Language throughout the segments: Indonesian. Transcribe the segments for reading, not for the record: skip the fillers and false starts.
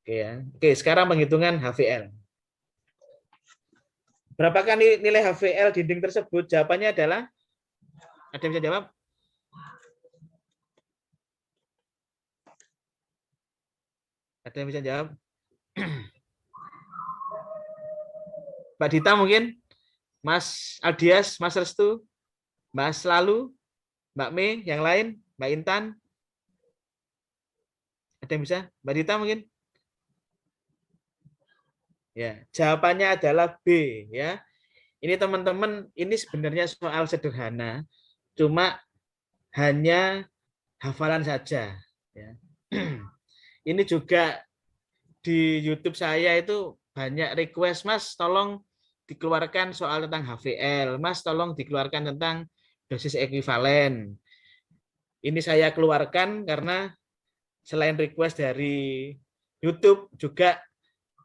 Oke ya. Oke, sekarang penghitungan HVL. Berapakah nilai HVL dinding tersebut? Jawabannya adalah, ada yang bisa jawab? Ada yang bisa jawab? Mbak Dita mungkin? Mas Aldias, Mas Restu, Mas Lalu, Mbak Mei, yang lain, Mbak Intan? Ada yang bisa? Mbak Dita mungkin? Ya, jawabannya adalah B ya. Ini teman-teman, ini sebenarnya soal sederhana, cuma hanya hafalan saja. Ya. Ini juga di YouTube saya itu banyak request, Mas, tolong dikeluarkan soal tentang HVL, Mas, tolong dikeluarkan tentang dosis ekuivalen. Ini saya keluarkan karena selain request dari YouTube juga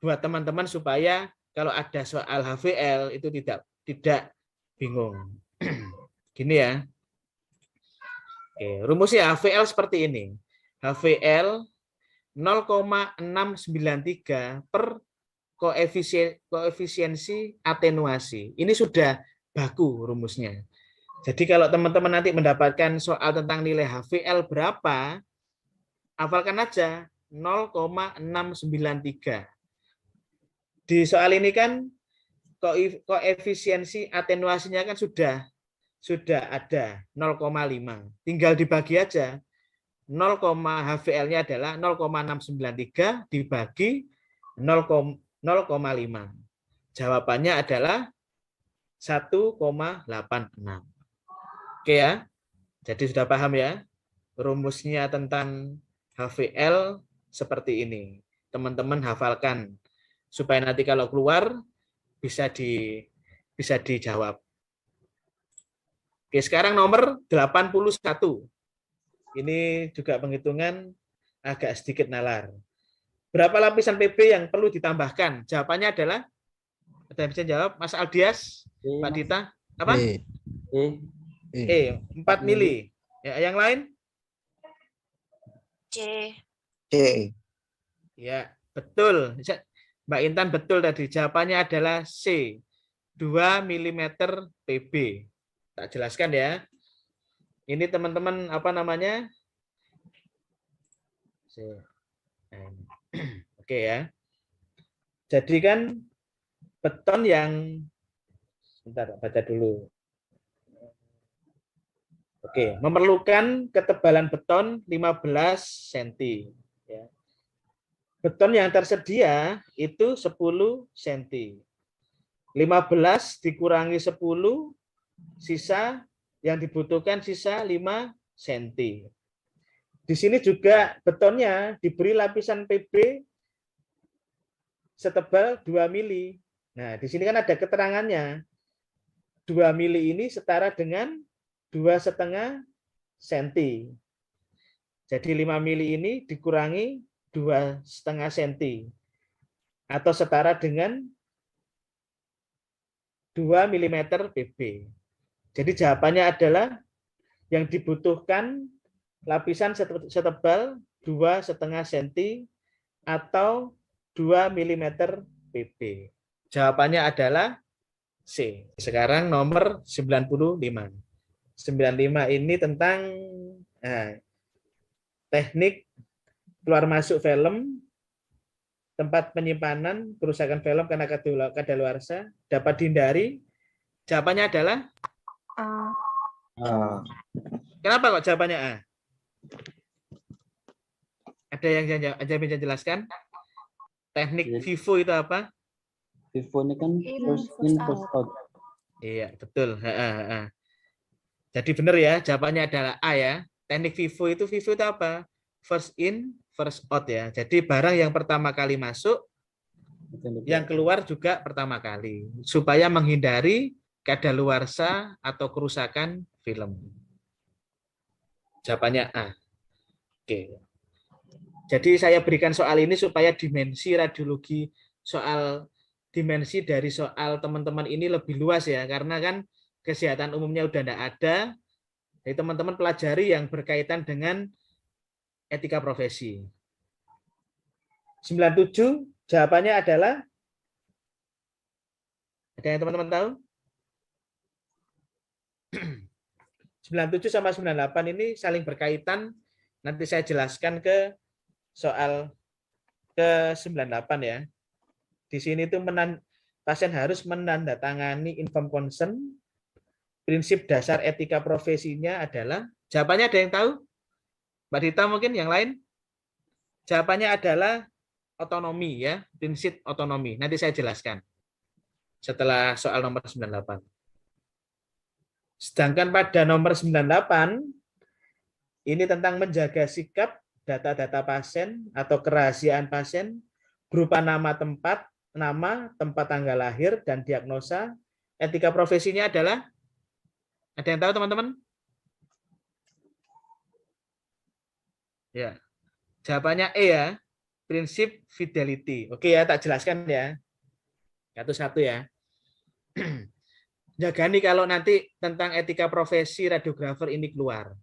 buat teman-teman supaya kalau ada soal HVL itu tidak bingung. Gini ya. Oke, rumusnya HVL seperti ini. HVL 0,693 per koefisiensi atenuasi. Ini sudah baku rumusnya. Jadi kalau teman-teman nanti mendapatkan soal tentang nilai HVL berapa, hafalkan aja 0,693. Di soal ini kan koefisiensi atenuasinya kan sudah ada 0,5. Tinggal dibagi aja. 0, HVL-nya adalah 0,693 dibagi 0,5. Jawabannya adalah 1,86. Oke ya. Jadi sudah paham ya rumusnya tentang HVL seperti ini. Teman-teman hafalkan supaya nanti kalau keluar bisa dijawab. Oke, sekarang nomor 81. Ini juga penghitungan agak sedikit nalar. Berapa lapisan PB yang perlu ditambahkan? Jawabannya adalah, ada yang bisa jawab? Mas Aldias, Mbak Dita, apa? E, 4 mili. Ya, yang lain? C. Ya, betul. Mbak Intan betul tadi. Jawabannya adalah C, 2 mm PB. Tak jelaskan ya. Ini teman-teman apa namanya? Oke ya. Jadi kan beton yang, sebentar baca dulu. Oke, memerlukan ketebalan beton 15 cm. Ya. Beton yang tersedia itu 10 cm. 15 dikurangi 10, sisa yang dibutuhkan sisa 5 cm. Di sini juga betonnya diberi lapisan PB setebal 2 mili. Nah, di sini kan ada keterangannya. 2 mili ini setara dengan 2,5 cm. Jadi 5 mili ini dikurangi 2,5 cm. Atau setara dengan 2 mm PB. Jadi jawabannya adalah yang dibutuhkan lapisan setebal 2,5 cm atau 2 mm PB. Jawabannya adalah C. Sekarang nomor 95. 95 ini tentang teknik keluar masuk film, tempat penyimpanan kerusakan film karena kadaluarsa dapat dihindari. Jawabannya adalah A. Kenapa kok jawabannya A? Ada yang bisa jelaskan? Teknik FIFO itu apa? FIFO ini kan first in first out. Iya, betul. Jadi benar ya, jawabannya adalah A ya. Teknik FIFO itu apa? First in, first out ya. Jadi barang yang pertama kali masuk, yang keluar juga pertama kali. Supaya menghindari kadaluarsa atau kerusakan film. Jawabannya A. Oke. Jadi saya berikan soal ini supaya dimensi radiologi dimensi dari soal teman-teman ini lebih luas ya, karena kan kesehatan umumnya udah tidak ada. Jadi teman-teman pelajari yang berkaitan dengan etika profesi. 97 jawabannya adalah, ada yang teman-teman tahu? 97 sama 98 ini saling berkaitan. Nanti saya jelaskan ke soal ke 98 ya. Di sini itu pasien harus menandatangani inform consent. Prinsip dasar etika profesinya adalah, jawabannya ada yang tahu? Mbak Dita mungkin, yang lain? Jawabannya adalah otonomi ya, prinsip otonomi. Nanti saya jelaskan setelah soal nomor 98. Sedangkan pada nomor 98 ini tentang menjaga sikap data-data pasien atau kerahasiaan pasien berupa nama, tempat tanggal lahir dan diagnosa. Etika profesinya adalah, ada yang tahu teman-teman? Ya. Jawabannya E ya, prinsip fidelity. Oke ya, tak jelaskan ya. Satu-satu ya. Jaga nih kalau nanti tentang etika profesi radiografer ini keluar.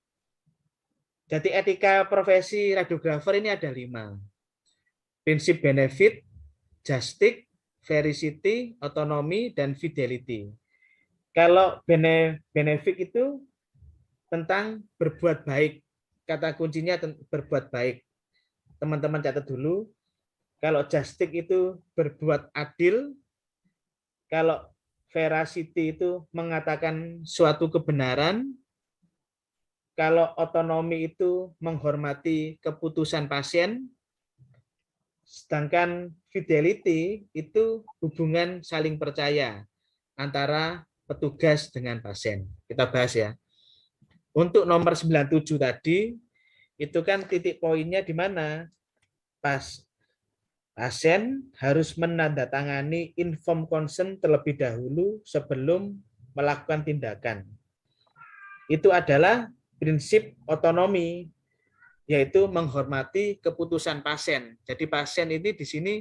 Jadi etika profesi radiografer ini ada 5. Prinsip benefit, justice, veracity, otonomi, dan fidelity. Kalau benefit itu tentang berbuat baik. Kata kuncinya berbuat baik. Teman-teman catat dulu. Kalau justice itu berbuat adil. Kalau veracity itu mengatakan suatu kebenaran. Kalau otonomi itu menghormati keputusan pasien. Sedangkan fidelity itu hubungan saling percaya antara petugas dengan pasien. Kita bahas ya. Untuk nomor 97 tadi, itu kan titik poinnya di mana? Pasien harus menandatangani inform consent terlebih dahulu sebelum melakukan tindakan. Itu adalah prinsip otonomi, yaitu menghormati keputusan pasien. Jadi pasien ini di sini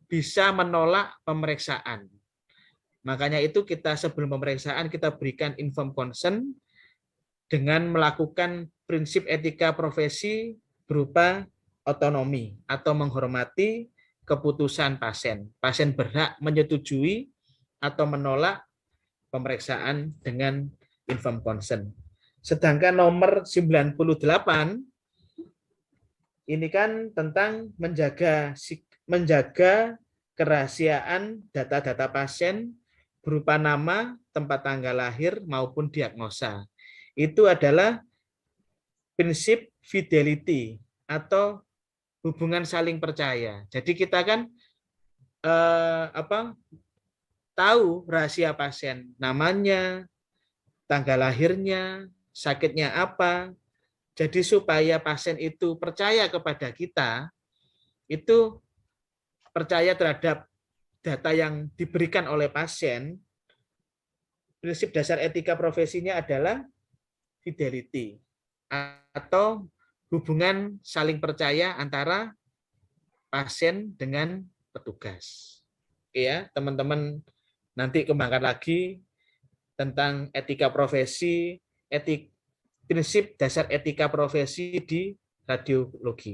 bisa menolak pemeriksaan. Makanya itu kita sebelum pemeriksaan kita berikan inform consent dengan melakukan prinsip etika profesi berupa otonomi atau menghormati keputusan pasien. Pasien berhak menyetujui atau menolak pemeriksaan dengan inform consent. Sedangkan nomor 98 ini kan tentang menjaga kerahasiaan data-data pasien berupa nama, tempat tanggal lahir maupun diagnosa. Itu adalah prinsip fidelity atau hubungan saling percaya. Jadi kita kan tahu rahasia pasien, namanya, tanggal lahirnya, sakitnya apa. Jadi supaya pasien itu percaya kepada kita, itu percaya terhadap data yang diberikan oleh pasien, prinsip dasar etika profesinya adalah fidelity atau hubungan saling percaya antara pasien dengan petugas. Oke ya, teman-teman nanti kembangkan lagi tentang etika profesi, prinsip dasar etika profesi di radiologi.